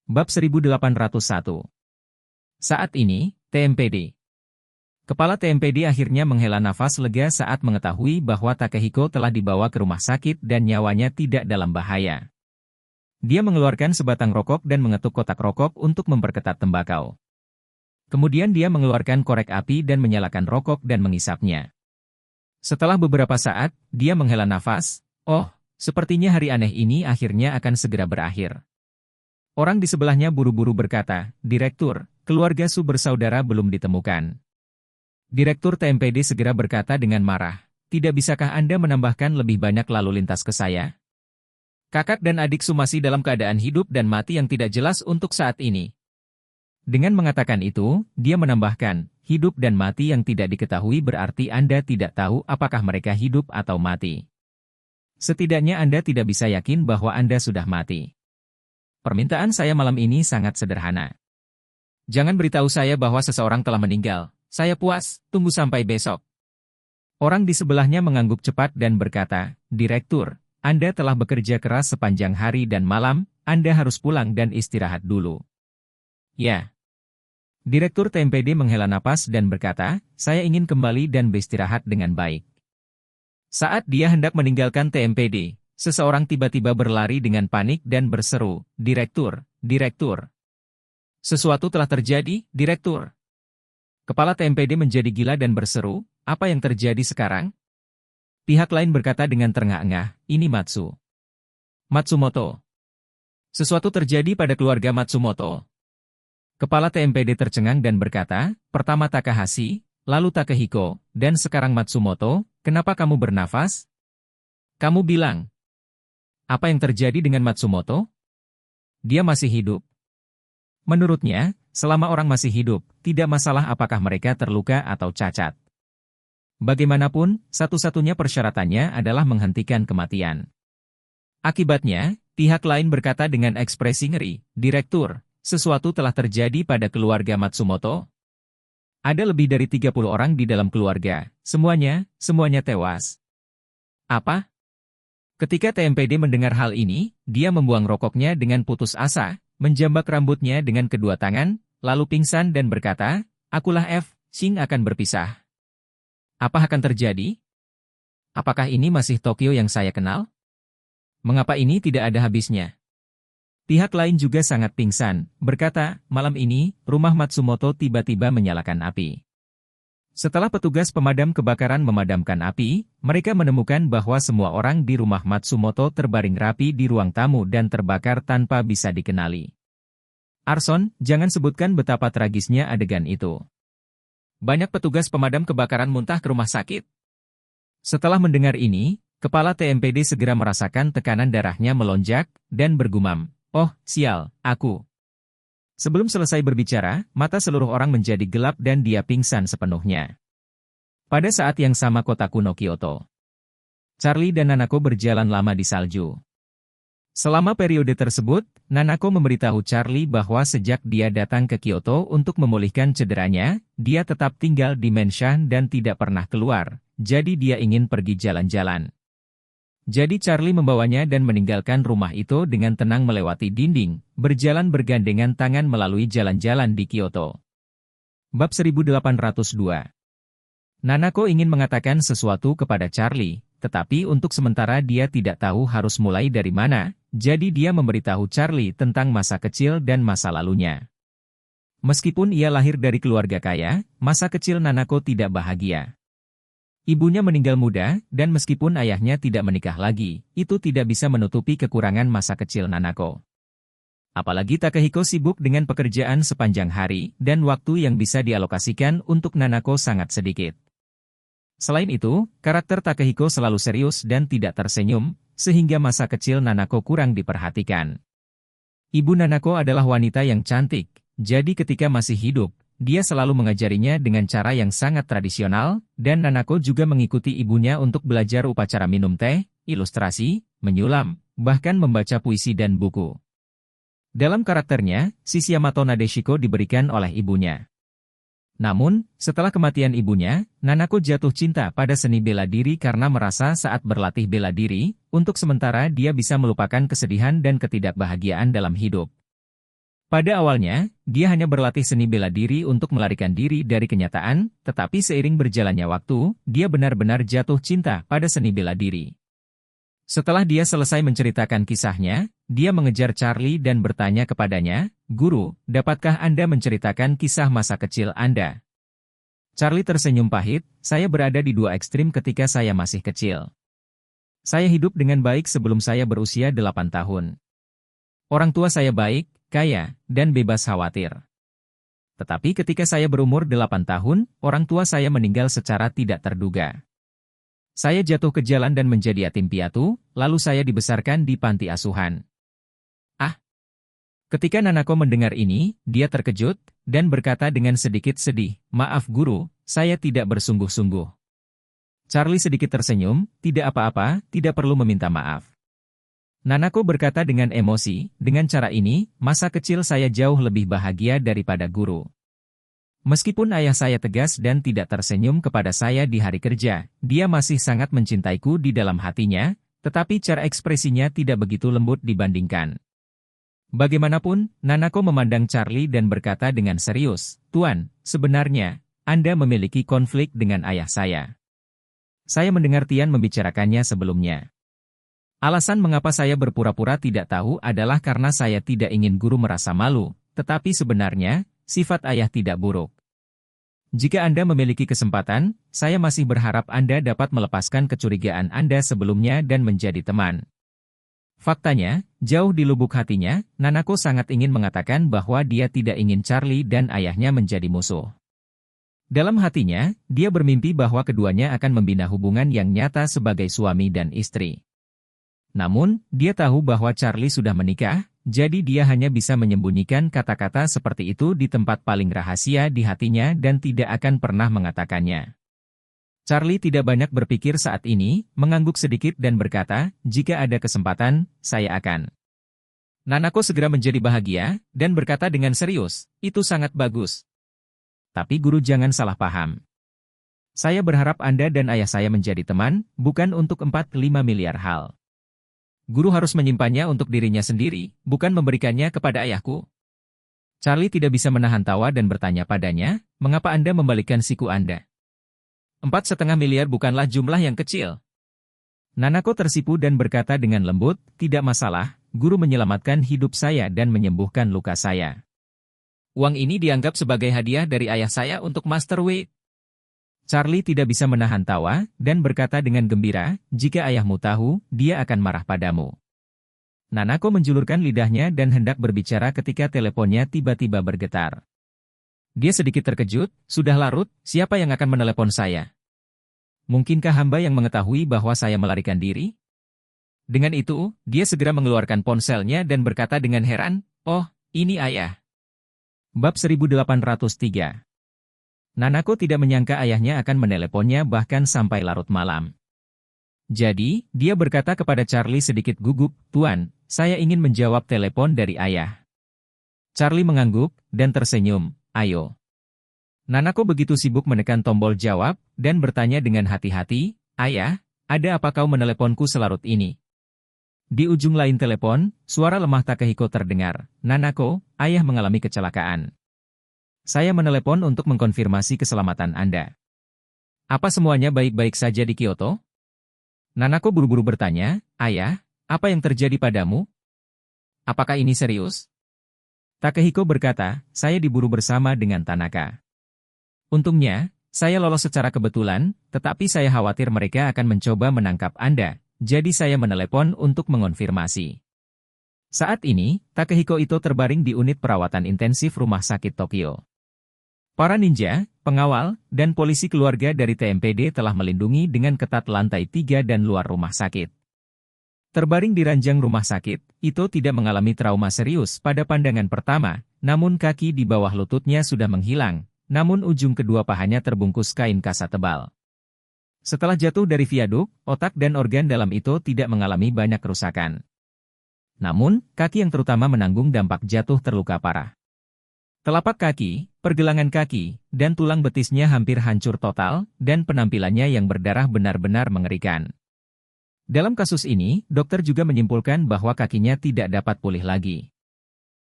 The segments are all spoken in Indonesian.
Bab 1801. Saat ini, TMPD. Kepala TMPD akhirnya menghela nafas lega saat mengetahui bahwa Takehiko telah dibawa ke rumah sakit dan nyawanya tidak dalam bahaya. Dia mengeluarkan sebatang rokok dan mengetuk kotak rokok untuk memperketat tembakau. Kemudian dia mengeluarkan korek api dan menyalakan rokok dan mengisapnya. Setelah beberapa saat, dia menghela nafas. Oh, sepertinya hari aneh ini akhirnya akan segera berakhir. Orang di sebelahnya buru-buru berkata, "Direktur, keluarga Su bersaudara belum ditemukan." Direktur TMPD segera berkata dengan marah, "Tidak bisakah Anda menambahkan lebih banyak lalu lintas ke saya? Kakak dan adik Su masih dalam keadaan hidup dan mati yang tidak jelas untuk saat ini." Dengan mengatakan itu, dia menambahkan, "Hidup dan mati yang tidak diketahui berarti Anda tidak tahu apakah mereka hidup atau mati. Setidaknya Anda tidak bisa yakin bahwa Anda sudah mati. Permintaan saya malam ini sangat sederhana. Jangan beritahu saya bahwa seseorang telah meninggal. Saya puas, tunggu sampai besok." Orang di sebelahnya mengangguk cepat dan berkata, "Direktur, Anda telah bekerja keras sepanjang hari dan malam, Anda harus pulang dan istirahat dulu." "Ya." Direktur TMPD menghela napas dan berkata, "Saya ingin kembali dan beristirahat dengan baik." Saat dia hendak meninggalkan TMPD, seseorang tiba-tiba berlari dengan panik dan berseru, "Direktur, direktur. Sesuatu telah terjadi, direktur." Kepala TMPD menjadi gila dan berseru, "Apa yang terjadi sekarang?" Pihak lain berkata dengan terengah-engah, "Ini Matsumoto. Sesuatu terjadi pada keluarga Matsumoto." Kepala TMPD tercengang dan berkata, "Pertama Takahashi, lalu Takehiko, dan sekarang Matsumoto, kenapa kamu bernafas? Kamu bilang, apa yang terjadi dengan Matsumoto? Dia masih hidup." Menurutnya, selama orang masih hidup, tidak masalah apakah mereka terluka atau cacat. Bagaimanapun, satu-satunya persyaratannya adalah menghentikan kematian. Akibatnya, pihak lain berkata dengan ekspresi ngeri, "Direktur, sesuatu telah terjadi pada keluarga Matsumoto. Ada lebih dari 30 orang di dalam keluarga, semuanya tewas." "Apa?" Ketika TMPD mendengar hal ini, dia membuang rokoknya dengan putus asa, menjambak rambutnya dengan kedua tangan, lalu pingsan dan berkata, "Akulah Xing akan berpisah." Apa akan terjadi? Apakah ini masih Tokyo yang saya kenal? Mengapa ini tidak ada habisnya? Pihak lain juga sangat pingsan, berkata, "Malam ini, rumah Matsumoto tiba-tiba menyalakan api." Setelah petugas pemadam kebakaran memadamkan api, mereka menemukan bahwa semua orang di rumah Matsumoto terbaring rapi di ruang tamu dan terbakar tanpa bisa dikenali. "Arson, jangan sebutkan betapa tragisnya adegan itu. Banyak petugas pemadam kebakaran muntah ke rumah sakit." Setelah mendengar ini, kepala TMPD segera merasakan tekanan darahnya melonjak, dan bergumam, "Oh, sial, aku." Sebelum selesai berbicara, mata seluruh orang menjadi gelap dan dia pingsan sepenuhnya. Pada saat yang sama kota kuno Kyoto, Charlie dan Nanako berjalan lama di salju. Selama periode tersebut, Nanako memberitahu Charlie bahwa sejak dia datang ke Kyoto untuk memulihkan cederanya, dia tetap tinggal di Menshan dan tidak pernah keluar, jadi dia ingin pergi jalan-jalan. Jadi Charlie membawanya dan meninggalkan rumah itu dengan tenang melewati dinding, berjalan bergandengan tangan melalui jalan-jalan di Kyoto. Bab 1802. Nanako ingin mengatakan sesuatu kepada Charlie, tetapi untuk sementara dia tidak tahu harus mulai dari mana, jadi dia memberitahu Charlie tentang masa kecil dan masa lalunya. Meskipun ia lahir dari keluarga kaya, masa kecil Nanako tidak bahagia. Ibunya meninggal muda, dan meskipun ayahnya tidak menikah lagi, itu tidak bisa menutupi kekurangan masa kecil Nanako. Apalagi Takehiko sibuk dengan pekerjaan sepanjang hari, dan waktu yang bisa dialokasikan untuk Nanako sangat sedikit. Selain itu, karakter Takehiko selalu serius dan tidak tersenyum, sehingga masa kecil Nanako kurang diperhatikan. Ibu Nanako adalah wanita yang cantik, jadi ketika masih hidup, dia selalu mengajarinya dengan cara yang sangat tradisional, dan Nanako juga mengikuti ibunya untuk belajar upacara minum teh, ilustrasi, menyulam, bahkan membaca puisi dan buku. Dalam karakternya, sisi Yamato Nadeshiko diberikan oleh ibunya. Namun, setelah kematian ibunya, Nanako jatuh cinta pada seni bela diri karena merasa saat berlatih bela diri, untuk sementara dia bisa melupakan kesedihan dan ketidakbahagiaan dalam hidup. Pada awalnya, dia hanya berlatih seni bela diri untuk melarikan diri dari kenyataan, tetapi seiring berjalannya waktu, dia benar-benar jatuh cinta pada seni bela diri. Setelah dia selesai menceritakan kisahnya, dia mengejar Charlie dan bertanya kepadanya, "Guru, dapatkah Anda menceritakan kisah masa kecil Anda?" Charlie tersenyum pahit, "Saya berada di dua ekstrim ketika saya masih kecil. Saya hidup dengan baik sebelum saya berusia 8 tahun. Orang tua saya baik, kaya, dan bebas khawatir. Tetapi ketika saya berumur 8 tahun, orang tua saya meninggal secara tidak terduga. Saya jatuh ke jalan dan menjadi yatim piatu, lalu saya dibesarkan di panti asuhan." Ah! Ketika Nanako mendengar ini, dia terkejut, dan berkata dengan sedikit sedih, "Maaf guru, saya tidak bersungguh-sungguh." Charlie sedikit tersenyum, "Tidak apa-apa, tidak perlu meminta maaf." Nanako berkata dengan emosi, "Dengan cara ini, masa kecil saya jauh lebih bahagia daripada guru. Meskipun ayah saya tegas dan tidak tersenyum kepada saya di hari kerja, dia masih sangat mencintaiku di dalam hatinya, tetapi cara ekspresinya tidak begitu lembut dibandingkan." Bagaimanapun, Nanako memandang Charlie dan berkata dengan serius, "Tuan, sebenarnya, Anda memiliki konflik dengan ayah saya. Saya mendengar Tian membicarakannya sebelumnya. Alasan mengapa saya berpura-pura tidak tahu adalah karena saya tidak ingin guru merasa malu, tetapi sebenarnya, sifat ayah tidak buruk. Jika Anda memiliki kesempatan, saya masih berharap Anda dapat melepaskan kecurigaan Anda sebelumnya dan menjadi teman." Faktanya, jauh di lubuk hatinya, Nanako sangat ingin mengatakan bahwa dia tidak ingin Charlie dan ayahnya menjadi musuh. Dalam hatinya, dia bermimpi bahwa keduanya akan membina hubungan yang nyata sebagai suami dan istri. Namun, dia tahu bahwa Charlie sudah menikah, jadi dia hanya bisa menyembunyikan kata-kata seperti itu di tempat paling rahasia di hatinya dan tidak akan pernah mengatakannya. Charlie tidak banyak berpikir saat ini, mengangguk sedikit dan berkata, "Jika ada kesempatan, saya akan." Nanako segera menjadi bahagia, dan berkata dengan serius, "Itu sangat bagus. Tapi guru jangan salah paham. Saya berharap Anda dan ayah saya menjadi teman, bukan untuk 4-5 miliar hal. Guru harus menyimpannya untuk dirinya sendiri, bukan memberikannya kepada ayahku." Charlie tidak bisa menahan tawa dan bertanya padanya, "Mengapa Anda membalikkan siku Anda? 4,5 miliar bukanlah jumlah yang kecil." Nanako tersipu dan berkata dengan lembut, "Tidak masalah, guru menyelamatkan hidup saya dan menyembuhkan luka saya. Uang ini dianggap sebagai hadiah dari ayah saya untuk Master Wei." Charlie tidak bisa menahan tawa, dan berkata dengan gembira, "Jika ayahmu tahu, dia akan marah padamu." Nanako menjulurkan lidahnya dan hendak berbicara ketika teleponnya tiba-tiba bergetar. Dia sedikit terkejut, "Sudah larut, siapa yang akan menelepon saya? Mungkinkah hamba yang mengetahui bahwa saya melarikan diri?" Dengan itu, dia segera mengeluarkan ponselnya dan berkata dengan heran, "Oh, ini ayah." Bab 1803. Nanako tidak menyangka ayahnya akan meneleponnya bahkan sampai larut malam. Jadi, dia berkata kepada Charlie sedikit gugup, "Tuan, saya ingin menjawab telepon dari ayah." Charlie mengangguk, dan tersenyum, "Ayo." Nanako begitu sibuk menekan tombol jawab, dan bertanya dengan hati-hati, "Ayah, ada apa kau meneleponku selarut ini?" Di ujung lain telepon, suara lemah Takehiko terdengar, "Nanako, ayah mengalami kecelakaan. Saya menelepon untuk mengkonfirmasi keselamatan Anda." "Apa semuanya baik-baik saja di Kyoto?" Nanako buru-buru bertanya, "Ayah, apa yang terjadi padamu? Apakah ini serius?" Takehiko berkata, "Saya diburu bersama dengan Tanaka. Untungnya, saya lolos secara kebetulan, tetapi saya khawatir mereka akan mencoba menangkap Anda, jadi saya menelepon untuk mengonfirmasi." Saat ini, Takehiko itu terbaring di unit perawatan intensif rumah sakit Tokyo. Para ninja, pengawal, dan polisi keluarga dari TMPD telah melindungi dengan ketat lantai 3 dan luar rumah sakit. Terbaring di ranjang rumah sakit, Ito tidak mengalami trauma serius pada pandangan pertama, namun kaki di bawah lututnya sudah menghilang, namun ujung kedua pahanya terbungkus kain kasa tebal. Setelah jatuh dari viaduk, otak dan organ dalam Ito tidak mengalami banyak kerusakan. Namun, kaki yang terutama menanggung dampak jatuh terluka parah. Telapak kaki, pergelangan kaki, dan tulang betisnya hampir hancur total, dan penampilannya yang berdarah benar-benar mengerikan. Dalam kasus ini, dokter juga menyimpulkan bahwa kakinya tidak dapat pulih lagi.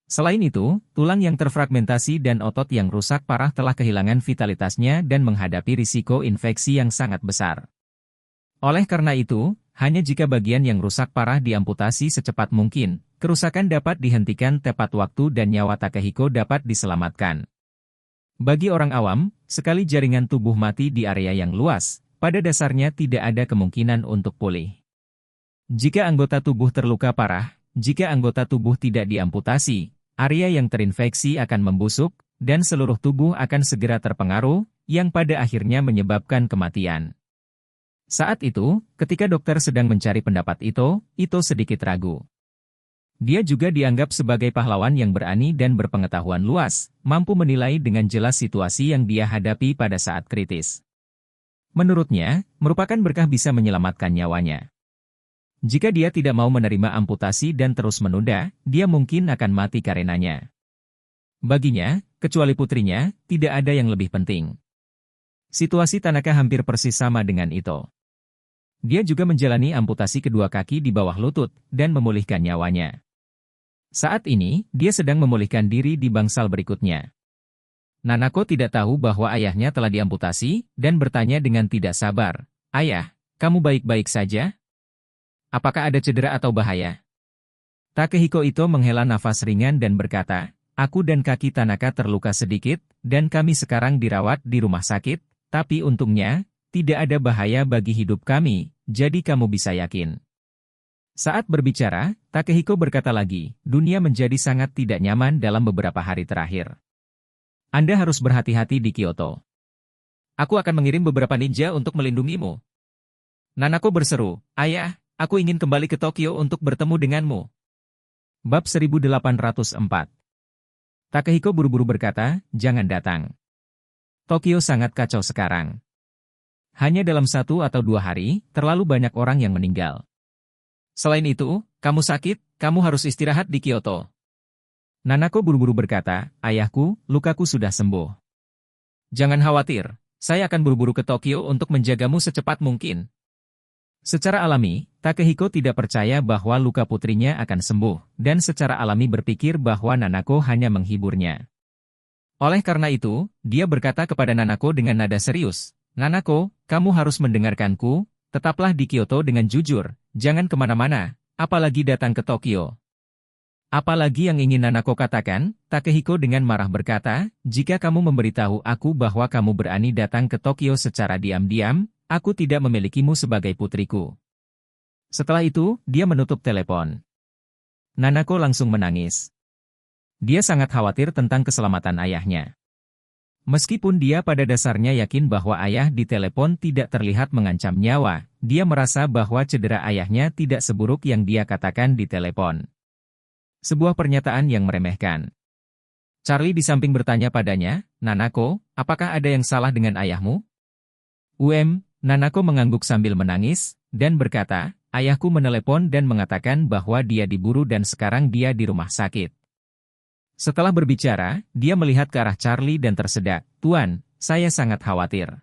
Selain itu, tulang yang terfragmentasi dan otot yang rusak parah telah kehilangan vitalitasnya dan menghadapi risiko infeksi yang sangat besar. Oleh karena itu, hanya jika bagian yang rusak parah diamputasi secepat mungkin, kerusakan dapat dihentikan tepat waktu dan nyawa Takehiko dapat diselamatkan. Bagi orang awam, sekali jaringan tubuh mati di area yang luas, pada dasarnya tidak ada kemungkinan untuk pulih. Jika anggota tubuh terluka parah, jika anggota tubuh tidak diamputasi, area yang terinfeksi akan membusuk, dan seluruh tubuh akan segera terpengaruh, yang pada akhirnya menyebabkan kematian. Saat itu, ketika dokter sedang mencari pendapat Ito sedikit ragu. Dia juga dianggap sebagai pahlawan yang berani dan berpengetahuan luas, mampu menilai dengan jelas situasi yang dia hadapi pada saat kritis. Menurutnya, merupakan berkah bisa menyelamatkan nyawanya. Jika dia tidak mau menerima amputasi dan terus menunda, dia mungkin akan mati karenanya. Baginya, kecuali putrinya, tidak ada yang lebih penting. Situasi Tanaka hampir persis sama dengan Ito. Dia juga menjalani amputasi kedua kaki di bawah lutut, dan memulihkan nyawanya. Saat ini, dia sedang memulihkan diri di bangsal berikutnya. Nanako tidak tahu bahwa ayahnya telah diamputasi, dan bertanya dengan tidak sabar, "Ayah, kamu baik-baik saja? Apakah ada cedera atau bahaya?" Takehiko Ito menghela nafas ringan dan berkata, "Aku dan kaki Tanaka terluka sedikit, dan kami sekarang dirawat di rumah sakit, tapi untungnya, tidak ada bahaya bagi hidup kami, jadi kamu bisa yakin." Saat berbicara, Takehiko berkata lagi, "Dunia menjadi sangat tidak nyaman dalam beberapa hari terakhir. Anda harus berhati-hati di Kyoto. Aku akan mengirim beberapa ninja untuk melindungimu." Nanako berseru, "Ayah, aku ingin kembali ke Tokyo untuk bertemu denganmu." Bab 1804. Takehiko buru-buru berkata, "Jangan datang. Tokyo sangat kacau sekarang. Hanya dalam 1 atau 2 hari, terlalu banyak orang yang meninggal. Selain itu, kamu sakit, kamu harus istirahat di Kyoto." Nanako buru-buru berkata, "Ayahku, lukaku sudah sembuh. Jangan khawatir, saya akan buru-buru ke Tokyo untuk menjagamu secepat mungkin." Secara alami, Takehiko tidak percaya bahwa luka putrinya akan sembuh, dan secara alami berpikir bahwa Nanako hanya menghiburnya. Oleh karena itu, dia berkata kepada Nanako dengan nada serius, "Nanako, kamu harus mendengarkanku, tetaplah di Kyoto dengan jujur, jangan kemana-mana, apalagi datang ke Tokyo." "Apalagi yang ingin Nanako katakan?" Takehiko dengan marah berkata, "Jika kamu memberitahu aku bahwa kamu berani datang ke Tokyo secara diam-diam, aku tidak memilikimu sebagai putriku." Setelah itu, dia menutup telepon. Nanako langsung menangis. Dia sangat khawatir tentang keselamatan ayahnya. Meskipun dia pada dasarnya yakin bahwa ayah di telepon tidak terlihat mengancam nyawa, dia merasa bahwa cedera ayahnya tidak seburuk yang dia katakan di telepon. Sebuah pernyataan yang meremehkan. Charlie di samping bertanya padanya, "Nanako, apakah ada yang salah dengan ayahmu?" Nanako mengangguk sambil menangis, dan berkata, "Ayahku menelepon dan mengatakan bahwa dia diburu dan sekarang dia di rumah sakit." Setelah berbicara, dia melihat ke arah Charlie dan tersedak, "Tuan, saya sangat khawatir."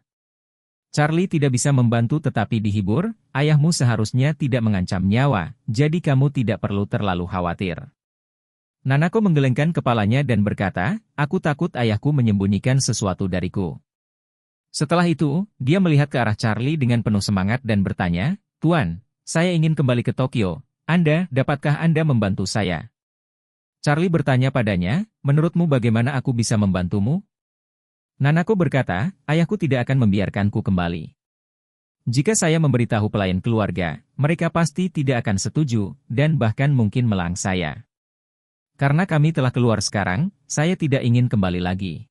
Charlie tidak bisa membantu tetapi dihibur, "Ayahmu seharusnya tidak mengancam nyawa, jadi kamu tidak perlu terlalu khawatir." Nanako menggelengkan kepalanya dan berkata, "Aku takut ayahku menyembunyikan sesuatu dariku." Setelah itu, dia melihat ke arah Charlie dengan penuh semangat dan bertanya, "Tuan, saya ingin kembali ke Tokyo. Dapatkah Anda membantu saya?" Charlie bertanya padanya, "Menurutmu bagaimana aku bisa membantumu?" Nanako berkata, "Ayahku tidak akan membiarkanku kembali. Jika saya memberitahu pelayan keluarga, mereka pasti tidak akan setuju, dan bahkan mungkin melarang saya. Karena kami telah keluar sekarang, saya tidak ingin kembali lagi.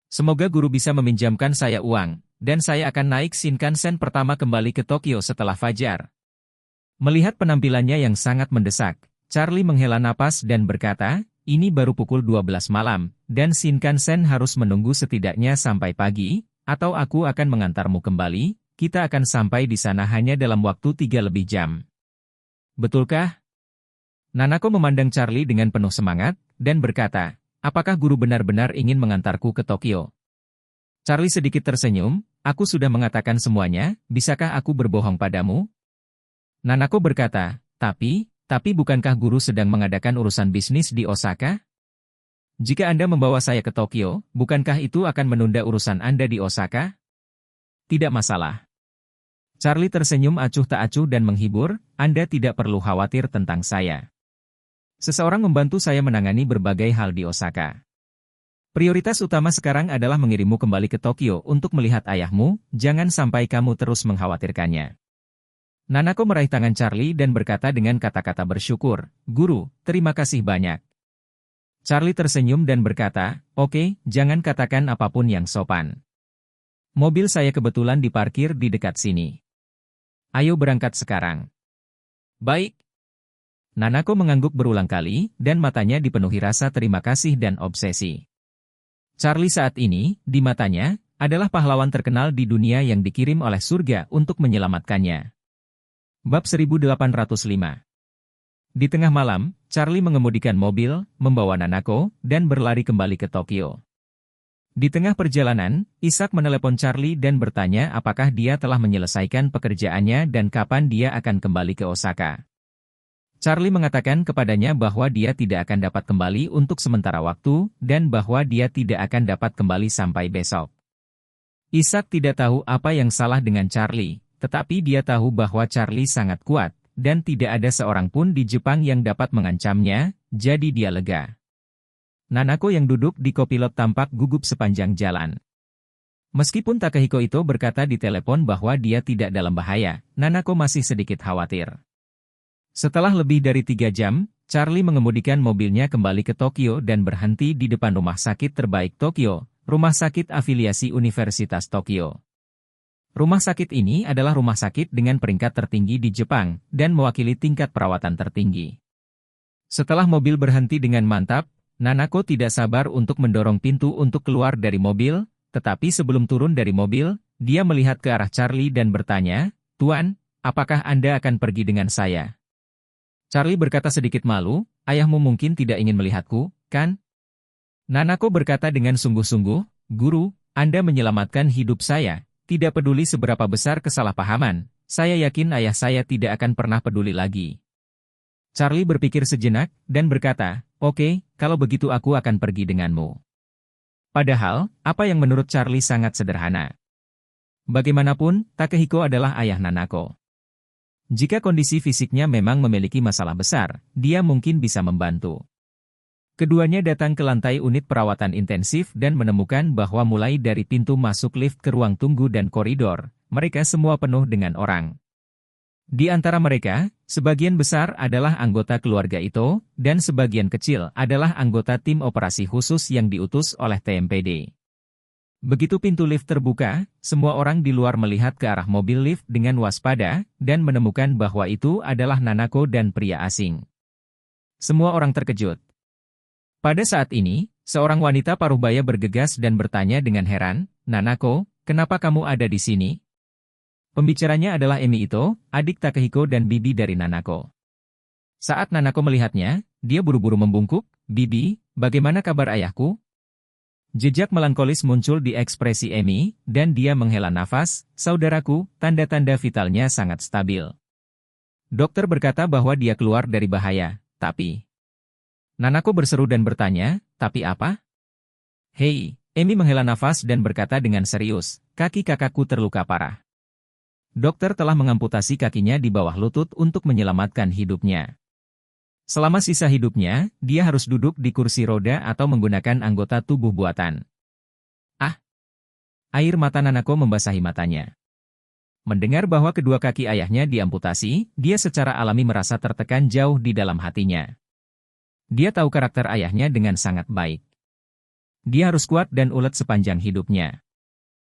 Semoga guru bisa meminjamkan saya uang, dan saya akan naik Shinkansen pertama kembali ke Tokyo setelah fajar." Melihat penampilannya yang sangat mendesak, Charlie menghela napas dan berkata, "Ini baru pukul 12 malam, dan Shinkansen harus menunggu setidaknya sampai pagi, atau aku akan mengantarmu kembali, kita akan sampai di sana hanya dalam waktu 3 lebih jam. Betulkah?" Nanako memandang Charlie dengan penuh semangat, dan berkata, "Apakah guru benar-benar ingin mengantarku ke Tokyo?" Charlie sedikit tersenyum, "Aku sudah mengatakan semuanya, bisakah aku berbohong padamu?" Nanako berkata, Tapi bukankah guru sedang mengadakan urusan bisnis di Osaka?" Jika Anda membawa saya ke Tokyo, bukankah itu akan menunda urusan Anda di Osaka? Tidak masalah. Charlie tersenyum acuh tak acuh dan menghibur, Anda tidak perlu khawatir tentang saya. Seseorang membantu saya menangani berbagai hal di Osaka. Prioritas utama sekarang adalah mengirimmu kembali ke Tokyo untuk melihat ayahmu, jangan sampai kamu terus mengkhawatirkannya. Nanako meraih tangan Charlie dan berkata dengan kata-kata bersyukur, Guru, terima kasih banyak. Charlie tersenyum dan berkata, Oke, jangan katakan apapun yang sopan. Mobil saya kebetulan diparkir di dekat sini. Ayo berangkat sekarang. Baik. Nanako mengangguk berulang kali, dan matanya dipenuhi rasa terima kasih dan obsesi. Charlie saat ini, di matanya, adalah pahlawan terkenal di dunia yang dikirim oleh surga untuk menyelamatkannya. Bab 1805. Di tengah malam, Charlie mengemudikan mobil, membawa Nanako, dan berlari kembali ke Tokyo. Di tengah perjalanan, Ishak menelepon Charlie dan bertanya apakah dia telah menyelesaikan pekerjaannya dan kapan dia akan kembali ke Osaka. Charlie mengatakan kepadanya bahwa dia tidak akan dapat kembali untuk sementara waktu, dan bahwa dia tidak akan dapat kembali sampai besok. Ishak tidak tahu apa yang salah dengan Charlie, tetapi dia tahu bahwa Charlie sangat kuat, dan tidak ada seorang pun di Jepang yang dapat mengancamnya, jadi dia lega. Nanako yang duduk di kopilot tampak gugup sepanjang jalan. Meskipun Takehiko itu berkata di telepon bahwa dia tidak dalam bahaya, Nanako masih sedikit khawatir. Setelah lebih dari 3 jam, Charlie mengemudikan mobilnya kembali ke Tokyo dan berhenti di depan rumah sakit terbaik Tokyo, rumah sakit afiliasi Universitas Tokyo. Rumah sakit ini adalah rumah sakit dengan peringkat tertinggi di Jepang, dan mewakili tingkat perawatan tertinggi. Setelah mobil berhenti dengan mantap, Nanako tidak sabar untuk mendorong pintu untuk keluar dari mobil, tetapi sebelum turun dari mobil, dia melihat ke arah Charlie dan bertanya, Tuan, apakah Anda akan pergi dengan saya? Charlie berkata sedikit malu, ayahmu mungkin tidak ingin melihatku, kan? Nanako berkata dengan sungguh-sungguh, Guru, Anda menyelamatkan hidup saya. Tidak peduli seberapa besar kesalahpahaman, saya yakin ayah saya tidak akan pernah peduli lagi. Charlie berpikir sejenak, dan berkata, Oke, kalau begitu aku akan pergi denganmu. Padahal, apa yang menurut Charlie sangat sederhana. Bagaimanapun, Takehiko adalah ayah Nanako. Jika kondisi fisiknya memang memiliki masalah besar, dia mungkin bisa membantu. Keduanya datang ke lantai unit perawatan intensif dan menemukan bahwa mulai dari pintu masuk lift ke ruang tunggu dan koridor, mereka semua penuh dengan orang. Di antara mereka, sebagian besar adalah anggota keluarga itu, dan sebagian kecil adalah anggota tim operasi khusus yang diutus oleh TMPD. Begitu pintu lift terbuka, semua orang di luar melihat ke arah mobil lift dengan waspada, dan menemukan bahwa itu adalah Nanako dan pria asing. Semua orang terkejut. Pada saat ini, seorang wanita parubaya bergegas dan bertanya dengan heran, Nanako, kenapa kamu ada di sini? Pembicaranya adalah Emi Ito, adik Takehiko dan bibi dari Nanako. Saat Nanako melihatnya, dia buru-buru membungkuk, Bibi, bagaimana kabar ayahku? Jejak melankolis muncul di ekspresi Emi, dan dia menghela nafas, saudaraku, tanda-tanda vitalnya sangat stabil. Dokter berkata bahwa dia keluar dari bahaya, tapi... Nanako berseru dan bertanya, tapi apa? Hei, Emi menghela nafas dan berkata dengan serius, kaki kakakku terluka parah. Dokter telah mengamputasi kakinya di bawah lutut untuk menyelamatkan hidupnya. Selama sisa hidupnya, dia harus duduk di kursi roda atau menggunakan anggota tubuh buatan. Ah! Air mata Nanako membasahi matanya. Mendengar bahwa kedua kaki ayahnya diamputasi, dia secara alami merasa tertekan jauh di dalam hatinya. Dia tahu karakter ayahnya dengan sangat baik. Dia harus kuat dan ulet sepanjang hidupnya.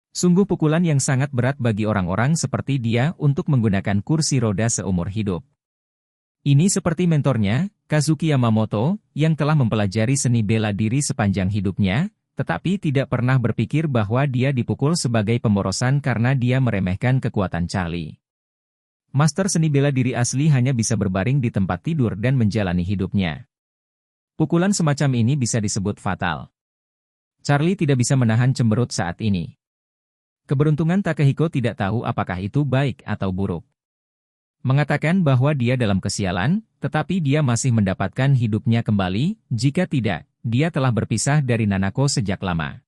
Sungguh pukulan yang sangat berat bagi orang-orang seperti dia untuk menggunakan kursi roda seumur hidup. Ini seperti mentornya, Kazuki Yamamoto, yang telah mempelajari seni bela diri sepanjang hidupnya, tetapi tidak pernah berpikir bahwa dia dipukul sebagai pemborosan karena dia meremehkan kekuatan Charlie. Master seni bela diri asli hanya bisa berbaring di tempat tidur dan menjalani hidupnya. Pukulan semacam ini bisa disebut fatal. Charlie tidak bisa menahan cemberut saat ini. Keberuntungan Takehiko tidak tahu apakah itu baik atau buruk. Mengatakan bahwa dia dalam kesialan, tetapi dia masih mendapatkan hidupnya kembali, jika tidak, dia telah berpisah dari Nanako sejak lama.